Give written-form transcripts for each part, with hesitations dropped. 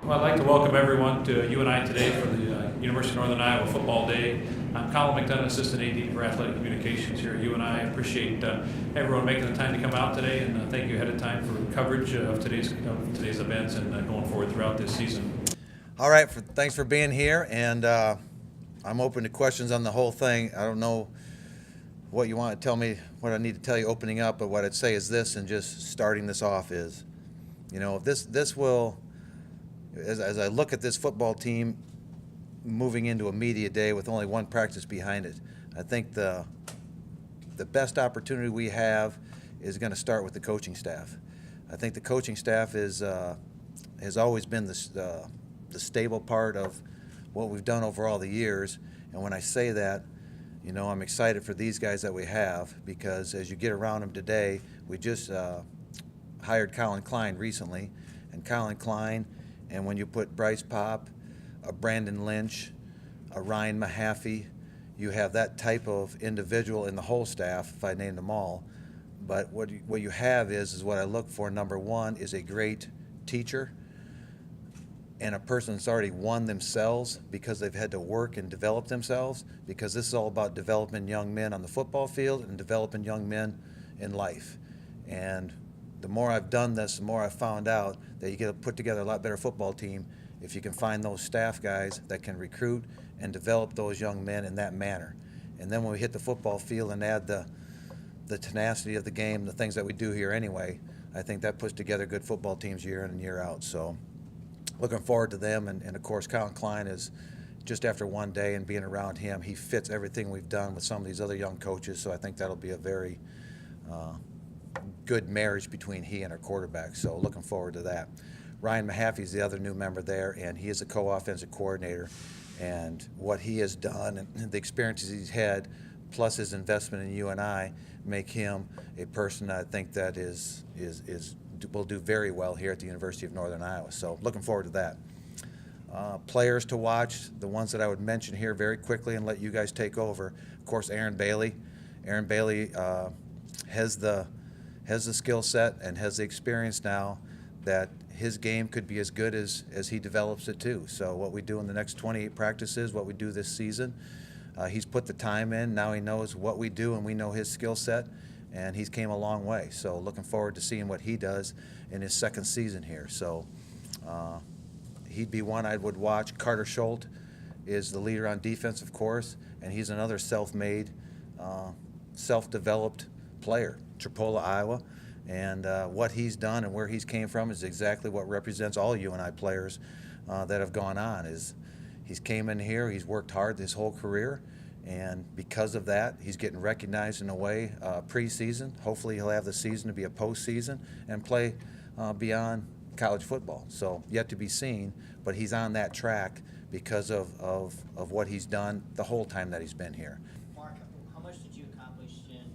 Well, I'd like to welcome everyone to UNI today for the University of Northern Iowa Football Day. I'm Colin McDonough, Assistant AD for Athletic Communications here at UNI. I appreciate everyone making the time to come out today, and thank you ahead of time for coverage of today's events and going forward throughout this season. All right, thanks for being here, and I'm open to questions on the whole thing. I don't know what you want to tell me, what I need to tell you opening up, but what I'd say is this, and just starting this off is, this will, as I look at this football team moving into a media day with only one practice behind it, I think the best opportunity we have is going to start with the coaching staff. I think the coaching staff has always been the stable part of what we've done over all the years, and when I say that, I'm excited for these guys that we have, because as you get around them today, we just hired Colin Klein recently, and Colin Klein, and when you put Bryce Pop, a Brandon Lynch, a Ryan Mahaffey, you have that type of individual in the whole staff, if I named them all. But what you have is what I look for. Number one is a great teacher and a person that's already won themselves because they've had to work and develop themselves, because this is all about developing young men on the football field and developing young men in life. And the more I've done this, the more I've found out that you get to put together a lot better football team if you can find those staff guys that can recruit and develop those young men in that manner. And then when we hit the football field and add the tenacity of the game, the things that we do here anyway, I think that puts together good football teams year in and year out. So looking forward to them, and of course Colin Klein is, just after one day and being around him, he fits everything we've done with some of these other young coaches, so I think that'll be a very good marriage between he and our quarterback, so looking forward to that. Ryan Mahaffey is the other new member there, and he is a co-offensive coordinator, and what he has done and the experiences he's had, plus his investment in UNI, make him a person I think that will do very well here at the University of Northern Iowa. So looking forward to that. Players to watch, the ones that I would mention here very quickly and let you guys take over. Of course, Aaron Bailey. Aaron Bailey has the skill set and has the experience now that his game could be as good as he develops it too. So what we do in the next 28 practices, what we do this season, he's put the time in. Now he knows what we do, and we know his skill set, and he's came a long way. So looking forward to seeing what he does in his second season here. So he'd be one I would watch. Carter Schultz is the leader on defense, of course, and he's another self-made, self-developed player, Chipola, Iowa. And what he's done and where he's came from is exactly what represents all UNI players that have gone on. He's came in here, he's worked hard his whole career, and because of that, he's getting recognized in a way preseason. Hopefully he'll have the season to be a postseason and play beyond college football. So yet to be seen, but he's on that track because of what he's done the whole time that he's been here. Mark, how much did you accomplish in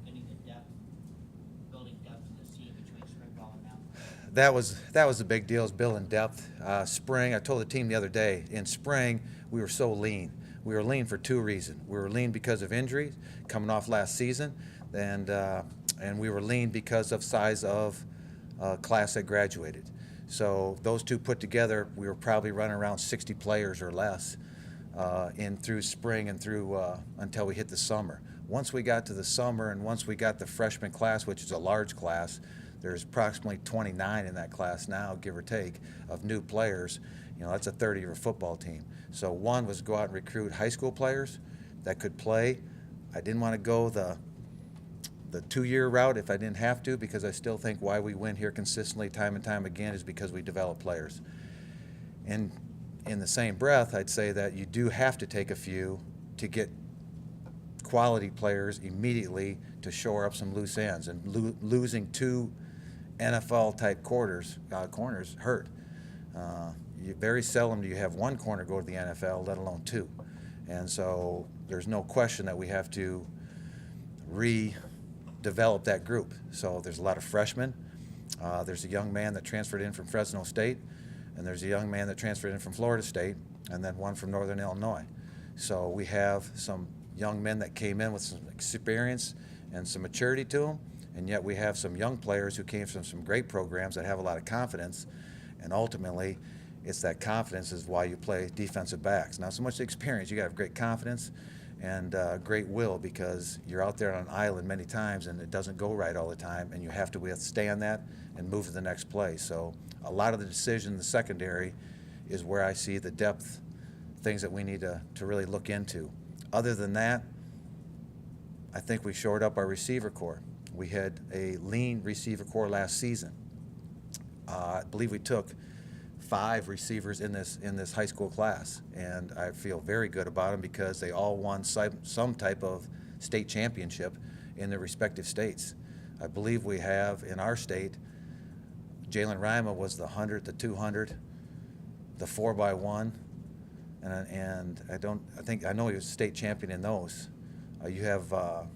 getting the depth, building depth in the team between spring ball and now? That was the big deal, is building depth. Spring, I told the team the other day, in spring we were so lean. We were lean for two reasons. We were lean because of injuries coming off last season, and we were lean because of size of class that graduated. So those two put together, we were probably running around 60 players or less in through spring and through until we hit the summer. Once we got to the summer, and once we got the freshman class, which is a large class, there's approximately 29 in that class now, give or take, of new players. That's a 30-year football team. So one was to go out and recruit high school players that could play. I didn't want to go the 2-year route if I didn't have to, because I still think why we win here consistently time and time again is because we develop players. And in the same breath, I'd say that you do have to take a few to get quality players immediately to shore up some loose ends. And losing two NFL-type corners hurt. Very seldom do you have one corner go to the NFL, let alone two. And so there's no question that we have to redevelop that group. So there's a lot of freshmen. There's a young man that transferred in from Fresno State, and there's a young man that transferred in from Florida State, and then one from Northern Illinois. So we have some young men that came in with some experience and some maturity to them, and yet we have some young players who came from some great programs that have a lot of confidence, and ultimately it's that confidence is why you play defensive backs. Not so much the experience. You got to have great confidence and great will, because you're out there on an island many times and it doesn't go right all the time, and you have to withstand that and move to the next play. So a lot of the decision in the secondary is where I see the depth, things that we need to really look into. Other than that, I think we shored up our receiver core. We had a lean receiver core last season. I believe we took 5 receivers in this high school class, and I feel very good about them because they all won some type of state championship in their respective states. I believe we have in our state, Jalen Rima was the 100, the 200, the 4x1, and I know he was state champion in those. You have the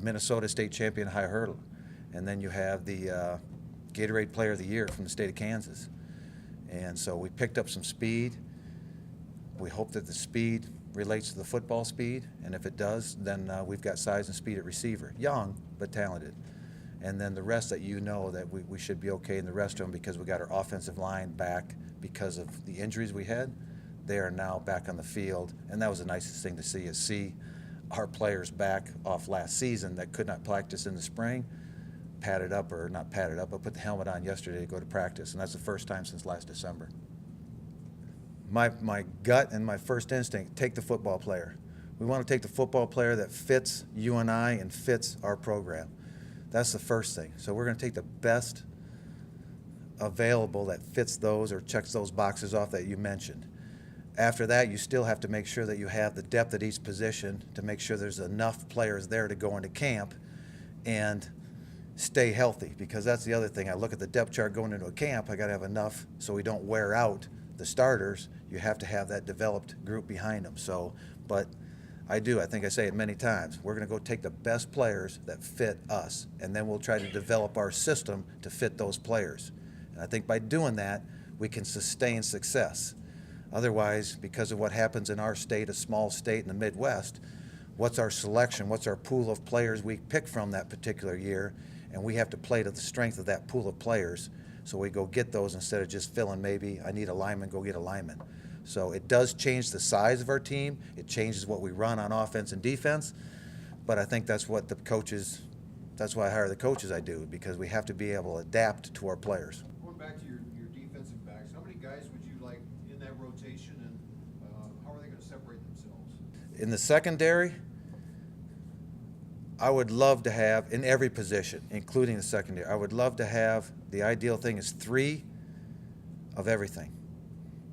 Minnesota state champion high hurdle, and then you have the Gatorade Player of the Year from the state of Kansas. And so we picked up some speed. We hope that the speed relates to the football speed, and if it does, then we've got size and speed at receiver. Young, but talented. And then the rest that that we should be okay in the rest of them, because we got our offensive line back because of the injuries we had. They are now back on the field, and that was the nicest thing to see our players back off last season that could not practice in the spring, padded up, or not padded up, but put the helmet on yesterday to go to practice, and that's the first time since last December. My gut and my first instinct, take the football player. We want to take the football player that fits UNI and fits our program. That's the first thing. So we're going to take the best available that fits those or checks those boxes off that you mentioned. After that, you still have to make sure that you have the depth at each position to make sure there's enough players there to go into camp and stay healthy, because that's the other thing. I look at the depth chart going into a camp. I got to have enough so we don't wear out the starters. You have to have that developed group behind them. So, but I think I say it many times, we're going to go take the best players that fit us, and then we'll try to develop our system to fit those players. And I think by doing that, we can sustain success. Otherwise, because of what happens in our state, a small state in the Midwest, what's our selection? What's our pool of players we pick from that particular year? And we have to play to the strength of that pool of players. So we go get those instead of just filling, maybe I need a lineman, go get a lineman. So it does change the size of our team. It changes what we run on offense and defense. But I think that's what that's why I hire the coaches I do, because we have to be able to adapt to our players. Going back to your defensive backs, how many guys would you like in that rotation, and how are they going to separate themselves? In the secondary, I would love to have, in every position, including the secondary, I would love to have, the ideal thing is 3 of everything.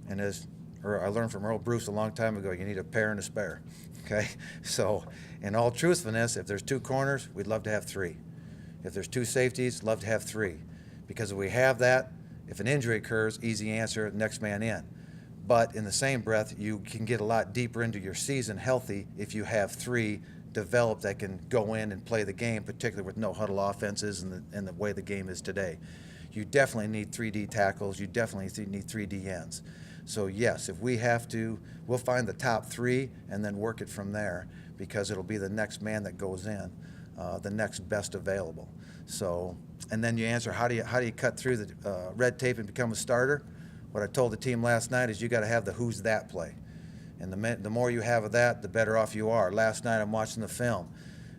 And I learned from Earl Bruce a long time ago, you need a pair and a spare, okay? So in all truthfulness, if there's 2 corners, we'd love to have 3. If there's 2 safeties, love to have 3. Because if we have that, if an injury occurs, easy answer, next man in. But in the same breath, you can get a lot deeper into your season healthy if you have 3 developed that can go in and play the game, particularly with no huddle offenses and the way the game is today. You definitely need 3D tackles. You definitely need 3D ends. So yes, if we have to, we'll find the top 3 and then work it from there, because it'll be the next man that goes in, the next best available. So, and then you answer, how do you cut through the red tape and become a starter? What I told the team last night is you got to have the who's that play. And the more you have of that, the better off you are. Last night I'm watching the film,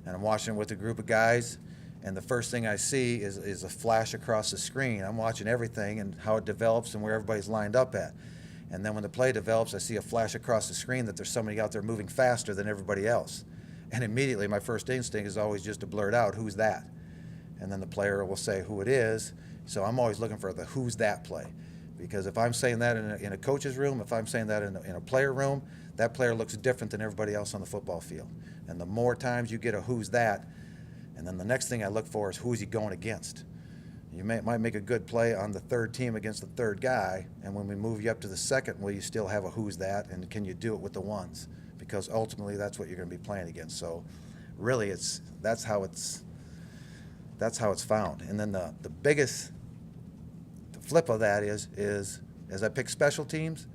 and I'm watching it with a group of guys, and the first thing I see is a flash across the screen. I'm watching everything and how it develops and where everybody's lined up at. And then when the play develops, I see a flash across the screen that there's somebody out there moving faster than everybody else. And immediately my first instinct is always just to blurt out, who's that? And then the player will say who it is. So I'm always looking for the who's that play. Because if I'm saying that in a coach's room, if I'm saying that in a player room, that player looks different than everybody else on the football field. And the more times you get a who's that, and then the next thing I look for is who's he going against. You might make a good play on the third team against the third guy, and when we move you up to the second, will you still have a who's that, and can you do it with the ones? Because ultimately that's what you're going to be playing against. So really that's how it's found. And then the flip of that is as I pick special teams,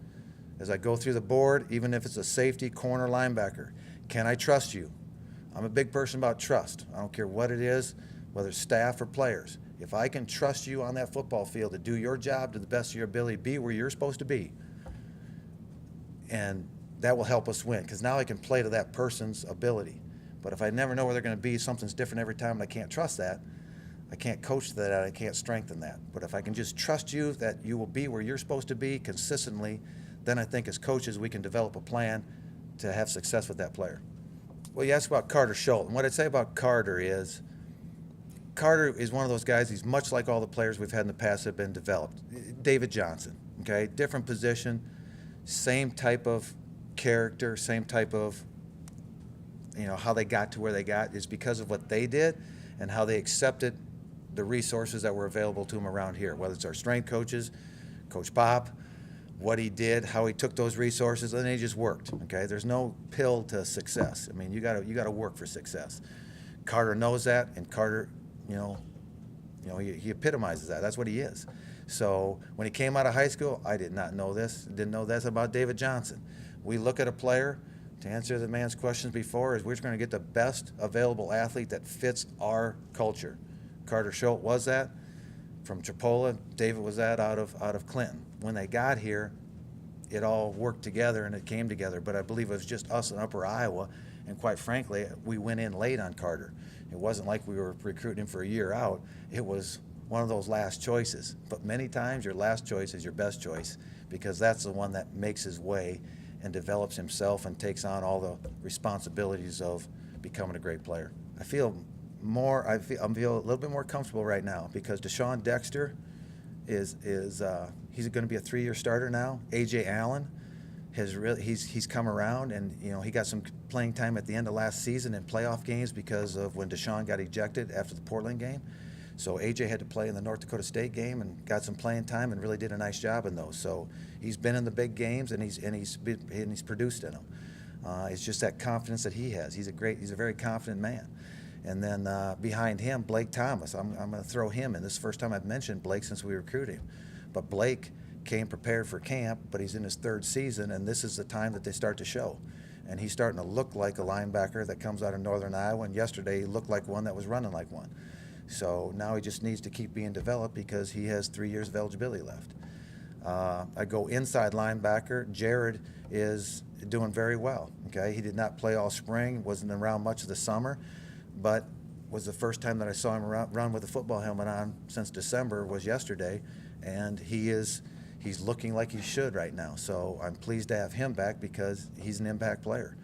as I go through the board, even if it's a safety, corner, linebacker, can I trust you? I'm a big person about trust. I don't care what it is, whether it's staff or players. If I can trust you on that football field to do your job to the best of your ability, be where you're supposed to be, and that will help us win, because now I can play to that person's ability. But if I never know where they're going to be, something's different every time, and I can't trust that, I can't coach to that, I can't strengthen that. But if I can just trust you that you will be where you're supposed to be consistently, then I think as coaches we can develop a plan to have success with that player. Well, you asked about Carter Schultz, and what I'd say about Carter is one of those guys, he's much like all the players we've had in the past that have been developed. David Johnson, okay, different position, same type of character, same type of, how they got to where they got is because of what they did and how they accepted the resources that were available to them around here, whether it's our strength coaches, Coach Pop, what he did, how he took those resources, and he just worked, okay? There's no pill to success. I mean, you gotta work for success. Carter knows that, and Carter, he epitomizes that. That's what he is. So when he came out of high school, I did not know this, didn't know this about David Johnson. We look at a player, to answer the man's questions before, is we're going to get the best available athlete that fits our culture. Carter Schultz was that from Chipola. David was that out of Clinton. When they got here, it all worked together and it came together. But I believe it was just us in Upper Iowa, and quite frankly, we went in late on Carter. It wasn't like we were recruiting him for a year out. It was one of those last choices. But many times your last choice is your best choice, because that's the one that makes his way and develops himself and takes on all the responsibilities of becoming a great player. I feel a little bit more comfortable right now because Deshaun Dexter he's going to be a 3-year starter now. A.J. Allen he's come around, and he got some playing time at the end of last season in playoff games because of when Deshaun got ejected after the Portland game. So A.J. had to play in the North Dakota State game and got some playing time and really did a nice job in those. So he's been in the big games and he's produced in them. It's just that confidence that he has. He's a very confident man. And then behind him, Blake Thomas. I'm going to throw him in. This is the first time I've mentioned Blake since we recruited him. But Blake came prepared for camp, but he's in his 3rd season, and this is the time that they start to show. And he's starting to look like a linebacker that comes out of Northern Iowa, and yesterday he looked like one that was running like one. So now he just needs to keep being developed because he has 3 years of eligibility left. I go inside linebacker. Jared is doing very well. Okay, he did not play all spring, wasn't around much of the summer, but was the first time that I saw him run with a football helmet on since December was yesterday, and he's looking like he should right now. So I'm pleased to have him back because he's an impact player.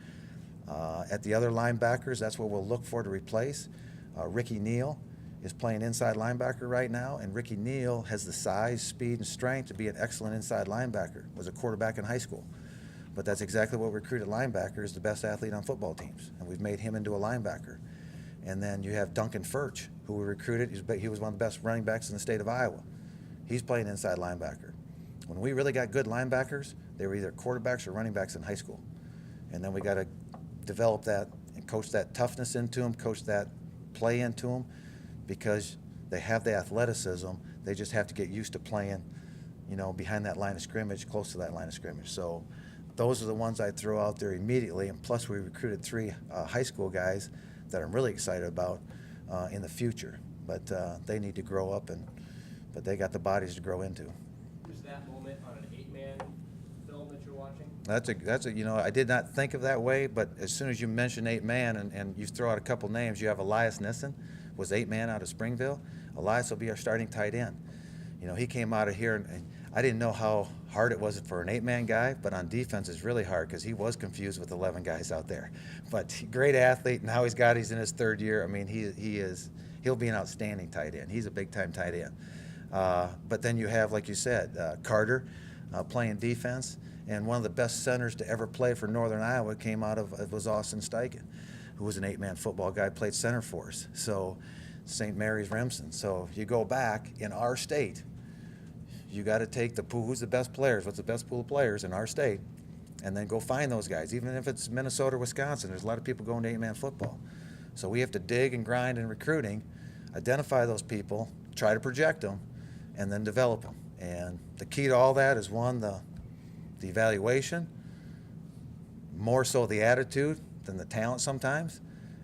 At the other linebackers, that's what we'll look for to replace. Ricky Neal is playing inside linebacker right now, and Ricky Neal has the size, speed, and strength to be an excellent inside linebacker. Was a quarterback in high school. But that's exactly what we recruited linebacker, is the best athlete on football teams, and we've made him into a linebacker. And then you have Duncan Furch, who we recruited. He was one of the best running backs in the state of Iowa. He's playing inside linebacker. When we really got good linebackers, they were either quarterbacks or running backs in high school. And then we got to develop that and coach that toughness into them, coach that play into them, because they have the athleticism. They just have to get used to playing, behind that line of scrimmage, close to that line of scrimmage. So those are the ones I throw out there immediately. And plus, we recruited 3 high school guys that I'm really excited about in the future. But they need to grow up, but they got the bodies to grow into. Was that moment on an 8-man film that you're watching? That's a I did not think of that way, but as soon as you mention 8-man and you throw out a couple names, you have Elias Nissen, was 8-man out of Springville. Elias will be our starting tight end. He came out of here, and I didn't know how hard it was for an 8-man guy, but on defense it's really hard because he was confused with 11 guys out there. But great athlete, and now he's in his 3rd year. I mean, he'll be an outstanding tight end. He's a big-time tight end. But then you have, like you said, Carter playing defense, and one of the best centers to ever play for Northern Iowa was Austin Steichen, who was an 8-man football guy, played center for us. So St. Mary's Remsen. So if you go back in our state, you got to take the pool. Who's the best players? What's the best pool of players in our state? And then go find those guys. Even if it's Minnesota or Wisconsin, there's a lot of people going to 8-man football. So we have to dig and grind in recruiting, identify those people, try to project them, and then develop them. And the key to all that is, one, the evaluation, more so the attitude than the talent sometimes,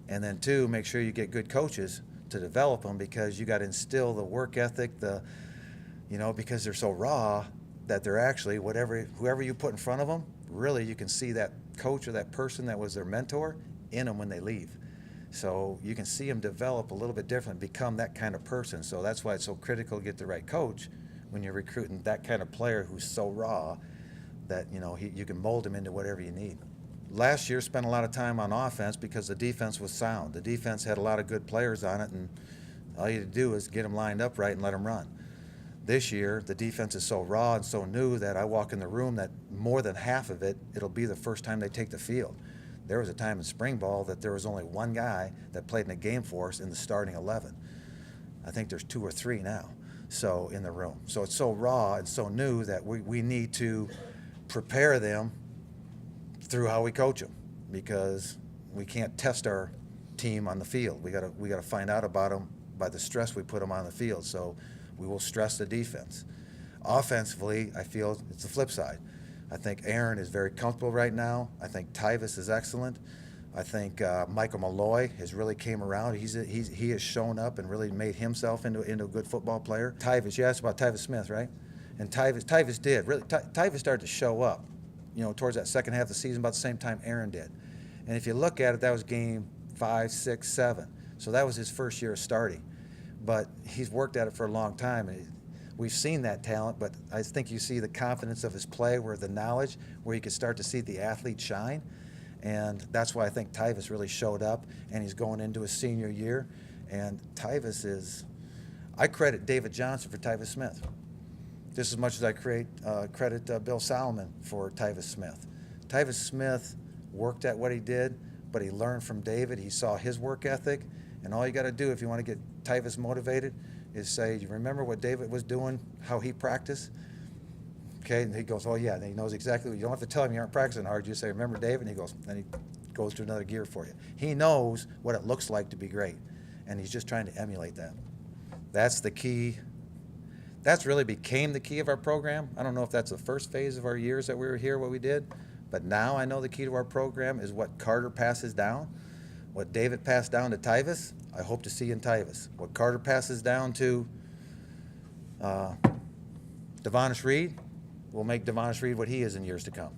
and then 2, make sure you get good coaches to develop them, because you got to instill the work ethic, because they're so raw that they're actually whoever you put in front of them, really you can see that coach or that person that was their mentor in them when they leave. So you can see them develop a little bit different, become that kind of person. So that's why it's so critical to get the right coach when you're recruiting that kind of player who's so raw that you can mold him into whatever you need. Last year spent a lot of time on offense because the defense was sound. The defense had a lot of good players on it, and all you had to do is get them lined up right and let them run. This year, the defense is so raw and so new that I walk in the room that more than half of it'll be the first time they take the field. There was a time in spring ball that there was only one guy that played in a game for us in the starting 11. I think there's 2 or 3 now, so in the room. So it's so raw and so new that we need to prepare them through how we coach them, because we can't test our team on the field. We gotta find out about them by the stress we put them on the field. So we will stress the defense. Offensively, I feel it's the flip side. I think Aaron is very comfortable right now. I think Tyvis is excellent. I think Michael Malloy has really came around. He has shown up and really made himself into a good football player. Tyvis, you asked about Tyvis Smith, right? And Tyvis did. Really, Tyvis started to show up, towards that second half of the season, about the same time Aaron did. And if you look at it, that was game 5, 6, 7. So that was his first year of starting. But he's worked at it for a long time. And we've seen that talent, but I think you see the confidence of his play, where the knowledge, where you can start to see the athlete shine. And that's why I think Tyvis really showed up, and he's going into his senior year. And Tyvis I credit David Johnson for Tyvis Smith just as much as I credit Bill Solomon for Tyvis Smith. Tyvis Smith worked at what he did, but he learned from David. He saw his work ethic, and all you got to do if you want to get Tyvis motivated is say, you remember what David was doing, how he practiced? Okay, and he goes, oh yeah, and he knows exactly. You don't have to tell him you aren't practicing hard. You say, remember David? And he goes, then he goes to another gear for you. He knows what it looks like to be great, and he's just trying to emulate that. That's the key. That's really became the key of our program. I don't know if that's the first phase of our years that we were here, what we did, but now I know the key to our program is what Carter passes down. What David passed down to Tyvis, I hope to see in Tyvis. What Carter passes down to Devonish Reed will make Devonish Reed what he is in years to come.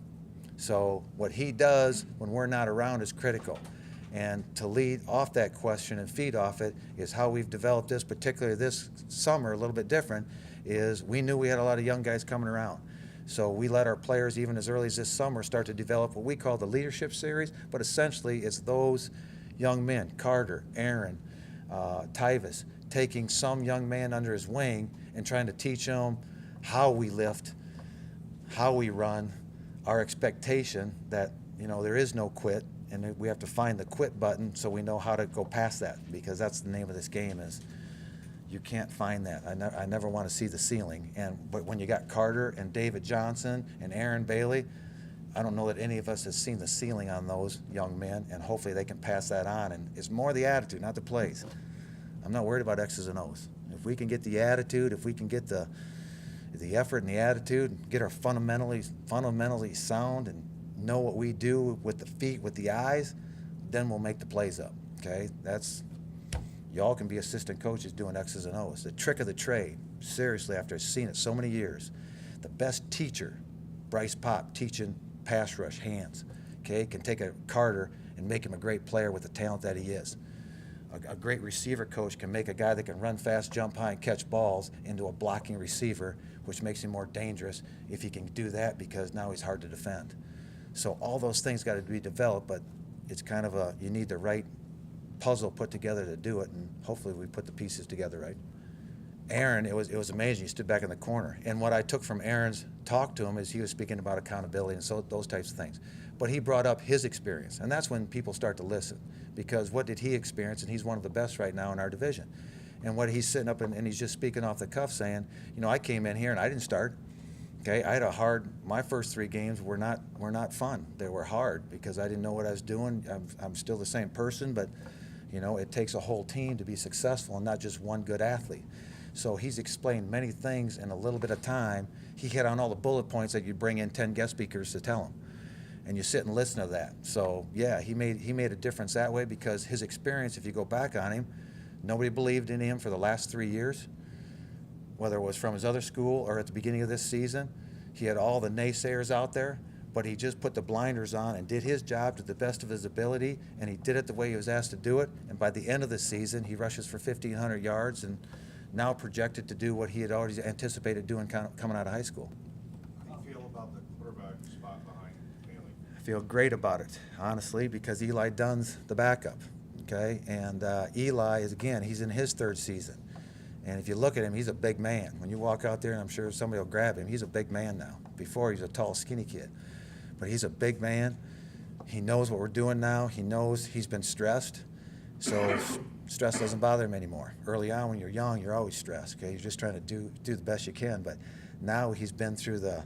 So what he does when we're not around is critical. And to lead off that question and feed off it is how we've developed this, particularly this summer, a little bit different, is we knew we had a lot of young guys coming around. So we let our players, even as early as this summer, start to develop what we call the leadership series, but essentially it's those young men, Carter, Aaron, Tyvis, taking some young man under his wing and trying to teach them how we lift, how we run, our expectation that, there is no quit, and we have to find the quit button so we know how to go past that, because that's the name of this game is you can't find that. I never want to see the ceiling. But when you got Carter and David Johnson and Aaron Bailey, I don't know that any of us has seen the ceiling on those young men, and hopefully they can pass that on. And it's more the attitude, not the plays. I'm not worried about X's and O's. If we can get the attitude, if we can get the effort and the attitude, get our fundamentally sound and know what we do with the feet, with the eyes, then we'll make the plays up, okay? Y'all can be assistant coaches doing X's and O's. The trick of the trade, seriously, after I've seen it so many years, the best teacher, Bryce Pop, teaching pass rush hands, okay, can take a Carter and make him a great player with the talent that he is. A great receiver coach can make a guy that can run fast, jump high, and catch balls into a blocking receiver, which makes him more dangerous if he can do that, because now he's hard to defend. So all those things got to be developed, but it's kind of you need the right puzzle put together to do it, and hopefully we put the pieces together right. Aaron, it was amazing. He stood back in the corner, and what I took from Aaron's talk to him is he was speaking about accountability and so those types of things. But he brought up his experience, and that's when people start to listen, because what did he experience? And he's one of the best right now in our division. And what he's sitting up and he's just speaking off the cuff saying, I came in here and I didn't start. Okay, I had my first 3 games were not fun. They were hard because I didn't know what I was doing. I'm still the same person, but it takes a whole team to be successful and not just one good athlete. So he's explained many things in a little bit of time. He hit on all the bullet points that you bring in 10 guest speakers to tell him. And you sit and listen to that. So yeah, he made a difference that way, because his experience, if you go back on him, Nobody believed in him for the last 3 years, whether it was from his other school or at the beginning of this season. He had all the naysayers out there, but he just put the blinders on and did his job to the best of his ability, and he did it the way he was asked to do it. And by the end of the season, he rushes for 1,500 yards and now projected to do what he had already anticipated doing coming out of high school. How do you feel about the quarterback spot behind Bailey? I feel great about it, honestly, because Eli Dunn's the backup, okay? And Eli is, again, he's in his third season. And if you look at him, he's a big man. When you walk out there, and I'm sure somebody will grab him, he's a big man now. Before, he was a tall, skinny kid. But he's a big man. He knows what we're doing now. He knows he's been stressed. So stress doesn't bother him anymore. Early on, when you're young, you're always stressed, okay? You're just trying to do the best you can. But now he's been through the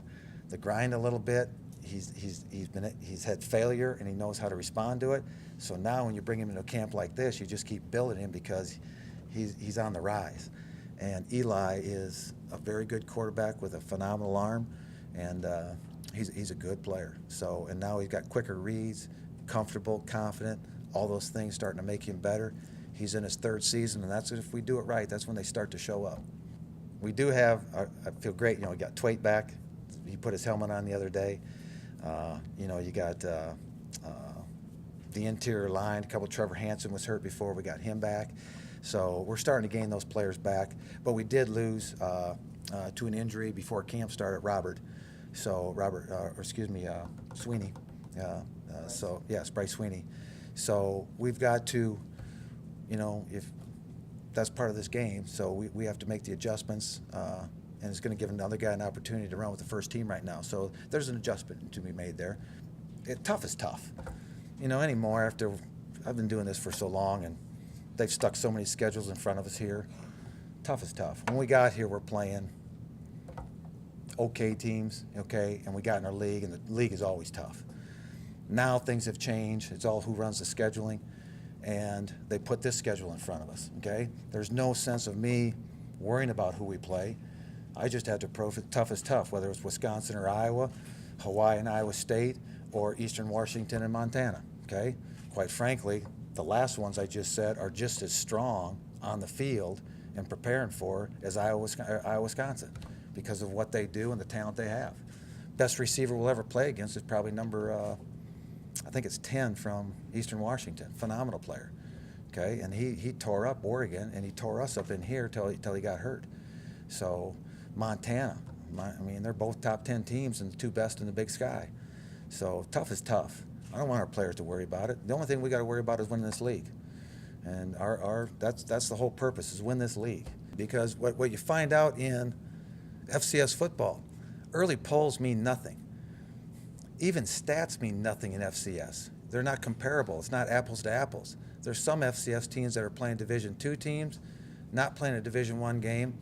grind a little bit. He's had failure, and he knows how to respond to it. So now when you bring him into a camp like this, you just keep building him because he's on the rise. And Eli is a very good quarterback with a phenomenal arm, and he's a good player. So, and now he's got quicker reads, comfortable, confident, all those things starting to make him better. He's in his third season, and that's if we do it right, that's when they start to show up. We do have, I feel great, we got Twait back. He put his helmet on the other day. You got the interior line, a couple. Trevor Hansen was hurt before, we got him back. So we're starting to gain those players back. But we did lose to an injury before camp started, Sweeney. Bryce Sweeney. So we've got to, if that's part of this game, so we have to make the adjustments, and it's going to give another guy an opportunity to run with the first team right now. So there's an adjustment to be made there. Tough is tough. Anymore after I've been doing this for so long, and they've stuck so many schedules in front of us here. Tough is tough. When we got here, we're playing okay teams, okay, and we got in our league, and the league is always tough. Now things have changed. It's all who runs the scheduling, and they put this schedule in front of us, okay? There's no sense of me worrying about who we play. I just had to prove it. Tough is tough, whether it's Wisconsin or Iowa, Hawaii and Iowa State, or Eastern Washington and Montana, okay? Quite frankly, the last ones I just said are just as strong on the field and preparing for as Iowa, Wisconsin, because of what they do and the talent they have. Best receiver we'll ever play against is probably number, I think it's 10 from Eastern Washington. Phenomenal player, okay? And he tore up Oregon, and he tore us up in here till he got hurt. So Montana, they're both top 10 teams and the two best in the Big Sky. So tough is tough. I don't want our players to worry about it. The only thing we got to worry about is winning this league, and that's the whole purpose, is win this league. Because what you find out in FCS football, early polls mean nothing. Even stats mean nothing in FCS. They're not comparable. It's not apples to apples. There's some FCS teams that are playing Division II teams, not playing a Division I game,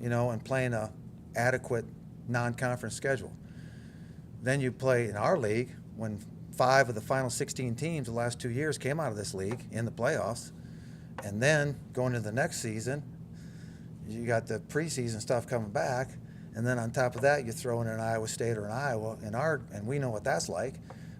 and playing a adequate non-conference schedule. Then you play in our league when 5 of the final 16 teams the last 2 years came out of this league in the playoffs. And then going into the next season, you got the preseason stuff coming back. And then on top of that, you throw in an Iowa State or an Iowa, and we know what that's like.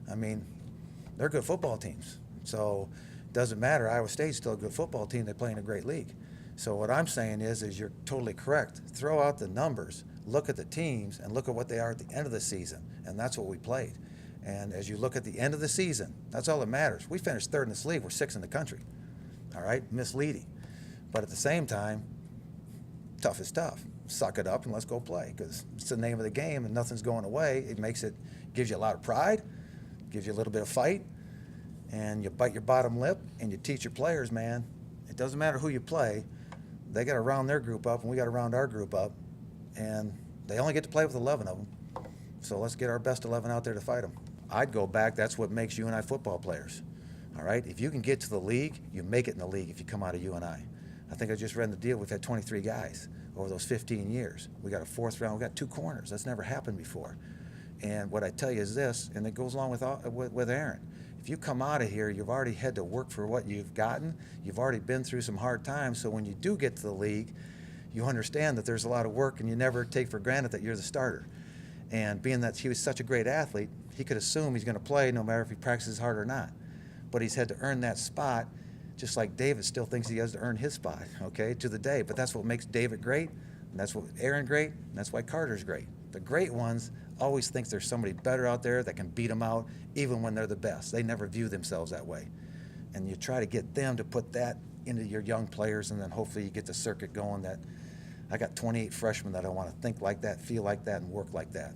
They're good football teams. So it doesn't matter. Iowa State's still a good football team. They play in a great league. So what I'm saying is you're totally correct. Throw out the numbers, look at the teams, and look at what they are at the end of the season. And that's what we played. And as you look at the end of the season, that's all that matters. We finished third in this league. We're 6th in the country. All right? Misleading. But at the same time, tough is tough. Suck it up and let's go play, because it's the name of the game and nothing's going away. Gives you a lot of pride, gives you a little bit of fight, and you bite your bottom lip and you teach your players, man, it doesn't matter who you play. They got to round their group up and we got to round our group up, and they only get to play with 11 of them. So let's get our best 11 out there to fight them. I'd go back. That's what makes UNI football players. All right? If you can get to the league, you make it in the league if you come out of UNI. I think I just read the deal. We've had 23 guys over those 15 years. We got a 4th round. We got 2 corners. That's never happened before. And what I tell you is this, and it goes along with Aaron. If you come out of here, you've already had to work for what you've gotten. You've already been through some hard times. So when you do get to the league, you understand that there's a lot of work, and you never take for granted that you're the starter. And being that he was such a great athlete, he could assume he's going to play no matter if he practices hard or not. But he's had to earn that spot just like David still thinks he has to earn his spot, okay, to the day. But that's what makes David great, and that's what Aaron great, and that's why Carter's great. The great ones always think there's somebody better out there that can beat them out, even when they're the best. They never view themselves that way. And you try to get them to put that into your young players, and then hopefully you get the circuit going that I got 28 freshmen that I want to think like that, feel like that, and work like that.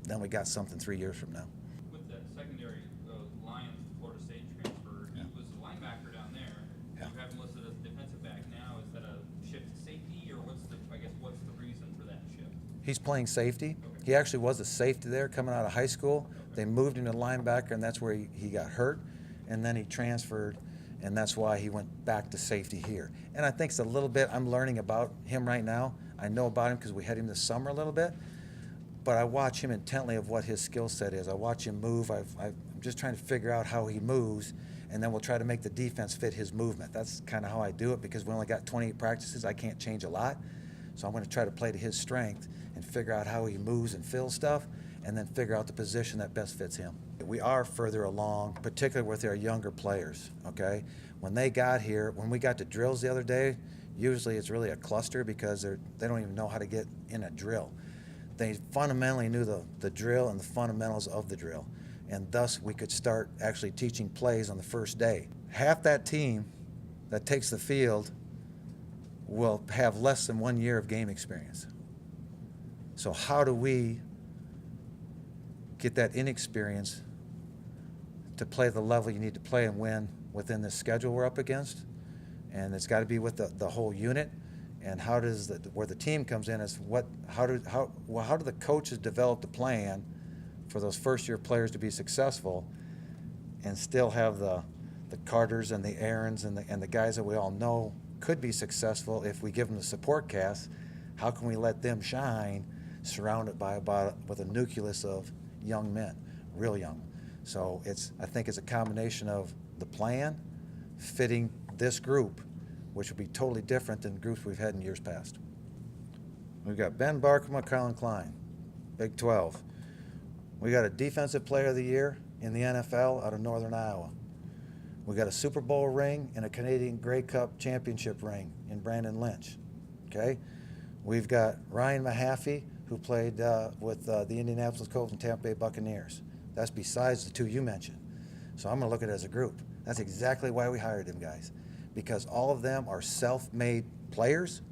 Then we got something 3 years from now. With that secondary Lions Florida State transfer, he was a linebacker down there. Yeah. You have him listed as defensive back now. Is that a shift to safety, or what's the reason for that shift? He's playing safety. Okay. He actually was a safety there coming out of high school. They moved him to linebacker, and that's where he got hurt. And then he transferred, and that's why he went back to safety here. And I think it's a little bit, I'm learning about him right now. I know about him because we had him this summer a little bit. But I watch him intently of what his skill set is. I watch him move. I'm just trying to figure out how he moves, and then we'll try to make the defense fit his movement. That's kind of how I do it, because we only got 28 practices. I can't change a lot. So I'm going to try to play to his strength and figure out how he moves and fills stuff, and then figure out the position that best fits him. We are further along, particularly with our younger players, okay? When they got here, when we got to drills the other day, usually it's really a cluster because they don't even know how to get in a drill. They fundamentally knew the drill and the fundamentals of the drill, and thus we could start actually teaching plays on the first day. Half that team that takes the field will have less than 1 year of game experience. So how do we get that inexperience to play the level you need to play and win within the schedule we're up against? And it's got to be with the whole unit. And how does where the team comes in is how do the coaches develop the plan for those first year players to be successful, and still have the Carters and the Aarons and the guys that we all know could be successful if we give them the support cast? How can we let them shine, surrounded by with a nucleus of young men, real young? So I think it's a combination of the plan fitting this group, which will be totally different than groups we've had in years past. We've got Ben Barkema, Colin Klein, Big 12. We got a Defensive Player of the Year in the NFL out of Northern Iowa. We got a Super Bowl ring and a Canadian Grey Cup championship ring in Brandon Lynch. Okay, we've got Ryan Mahaffey, who played with the Indianapolis Colts and Tampa Bay Buccaneers. That's besides the two you mentioned. So I'm going to look at it as a group. That's exactly why we hired them guys, because all of them are self-made players.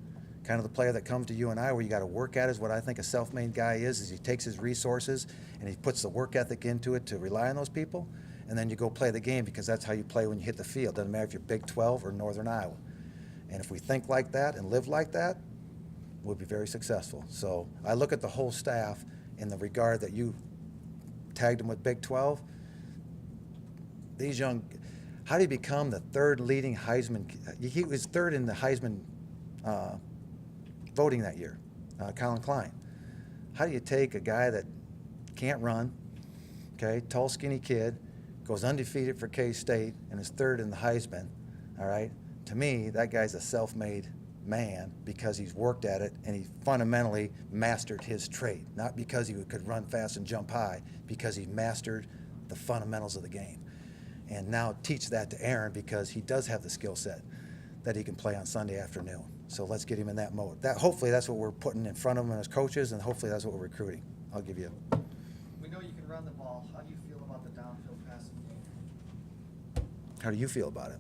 Kind of the player that comes to UNI where you got to work at is what I think a self-made guy is he takes his resources and he puts the work ethic into it to rely on those people, and then you go play the game, because that's how you play when you hit the field. Doesn't matter if you're Big 12 or Northern Iowa. And if we think like that and live like that, we'll be very successful. So I look at the whole staff in the regard that you tagged them with Big 12. These young, how do you become the third leading Heisman? He was third in the Heisman voting that year, Colin Klein. How do you take a guy that can't run, okay, tall, skinny kid, goes undefeated for K-State and is third in the Heisman, all right? To me, that guy's a self-made man because he's worked at it and he fundamentally mastered his trade, not because he could run fast and jump high, because he mastered the fundamentals of the game. And now teach that to Aaron, because he does have the skill set that he can play on Sunday afternoon. So let's get him in that mode. Hopefully that's what we're putting in front of him as coaches, and hopefully that's what we're recruiting. I'll give you. We know you can run the ball. How do you feel about the downfield passing game? How do you feel about it?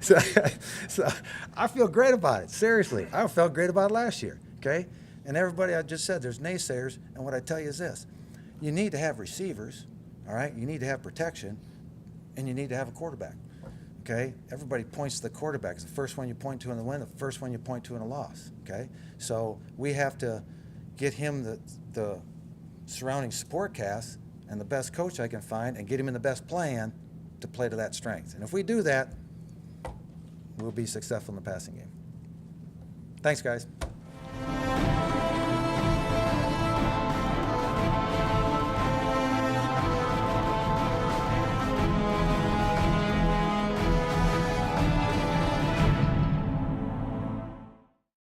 so I feel great about it. Seriously, I felt great about it last year. Okay, and everybody, I just said there's naysayers, and what I tell you is this: you need to have receivers. All right, you need to have protection, and you need to have a quarterback. Okay, everybody points to the quarterback. It's the first one you point to in the win, the first one you point to in a loss. Okay, so we have to get him the surrounding support cast and the best coach I can find, and get him in the best plan to play to that strength. And if we do that, we'll be successful in the passing game. Thanks, guys.